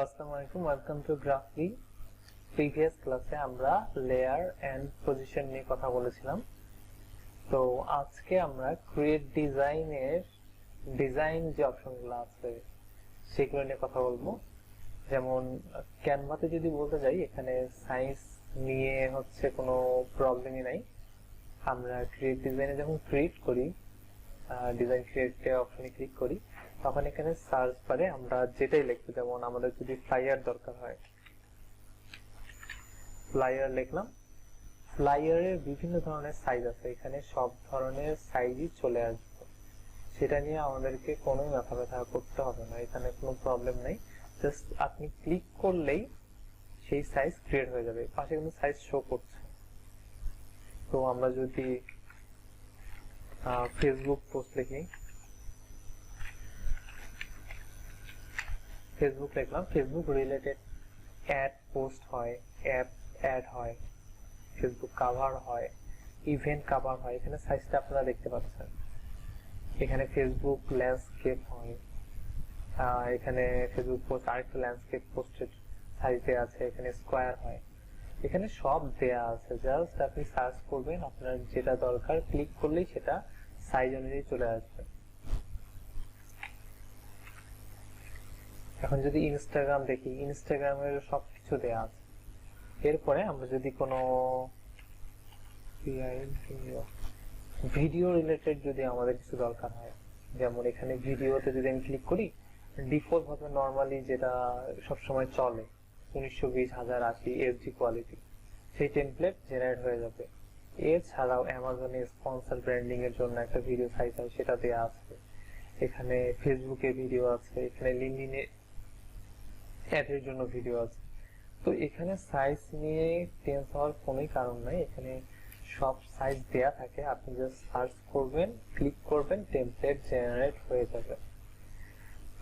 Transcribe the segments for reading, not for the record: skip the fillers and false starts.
আসসালামু আলাইকুম, welcome to গ্রাফলি। Previous ক্লাসে আমরা লেয়ার এন্ড পজিশন নিয়ে কথা বলেছিলাম। তো আজকে আমরা ক্রিয়েট ডিজাইন যে অপশনগুলো আছে সেগুলো নিয়ে কথা বলবো। যেমন ক্যানভাতে যদি বলতে যাই, এখানে সাইজ নিয়ে হচ্ছে কোনো প্রবলেমই নাই। আমরা ক্রিয়েট ডিজাইনে যখন ক্রিয়েট করি, ডিজাইন ক্রিয়েট অপশনে ক্লিক করি, তখন এখানে সার্চ বারে আমরা যেটাই লিখবো, যেমন আমাদের যদি ফ্লাইয়ার দরকার হয়, ফ্লাইয়ার লিখলাম। ফ্লাইয়ারের বিভিন্ন ধরনের সাইজ আছে, এখানে সব ধরনের সাইজই চলে আসবে। সেটা নিয়ে আমাদেরকে কোনো মাথা ব্যথা করতে হবে না, এখানে কোনো প্রবলেম নেই। জাস্ট আপনি ক্লিক করলেই সেই সাইজ ক্রিয়েট হয়ে যাবে। পাশে কিন্তু সাইজ শো করছে। তো আমরা যদি ফেসবুক পোস্ট লিখি, ফেসবুক লিখলাম, ফেসবুক রিলেটেড অ্যাড পোস্ট হয়, অ্যাড হয়, ফেসবুক কাভার হয়, ইভেন্ট কাভার হয়। এখানে সাইজটা আপনারা দেখতে পাচ্ছেন। এখানে ফেসবুক ল্যান্ডস্কেপ হয়, এখানে ফেসবুক পোস্ট আরেকটা ল্যান্ডস্কেপ পোস্টের সাইজ দেওয়া আছে, এখানে স্কোয়ার হয়, এখানে সব দেয়া আছে। জাস্ট আপনি সার্চ করবেন, আপনার যেটা দরকার ক্লিক করলেই সেটা সাইজ অনুযায়ী চলে আসবে। এখন যদি ইনস্টাগ্রাম দেখি, ইনস্টাগ্রামের সবকিছু দেয়া আছে। এরপরে আমরা যদি কোনো ভিডিও রিলেটেড যদি আমাদের কিছু দরকার হয়, যেমন এখানে ভিডিওতে যদি আমি ক্লিক করি, ডিফল্ট ভাবে নরমালি যেটা সবসময় চলে 1920 1080 এইচডি কোয়ালিটি, সেই টেমপ্লেট জেনারেট হয়ে যাবে। এছাড়াও অ্যামাজনে স্পন্সর ব্র্যান্ডিং এর জন্য একটা ভিডিও সাইজ হয়, সেটা দেয়া আছে। এখানে ফেসবুকে ভিডিও আছে, এখানে লিঙ্কডইনে অ্যাডের জন্য ভিডিও আছে। তো এখানে সাইজ নিয়ে টেন্স হওয়ার কোনো কারণ নাই, এখানে সব সাইজ দেয়া থাকে। আপনি জাস্ট সার্চ করবেন, ক্লিক করবেন, টেমপ্লেট জেনারেট হয়ে যাবে।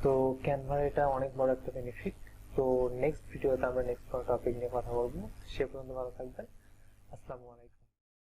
তো ক্যানভার এটা অনেক বড় একটা বেনিফিট। তো নেক্সট ভিডিওতে আমরা নেক্সট কোনো টপিক নিয়ে কথা বলবো। সে পর্যন্ত ভালো থাকবেন। আসসালামু আলাইকুম।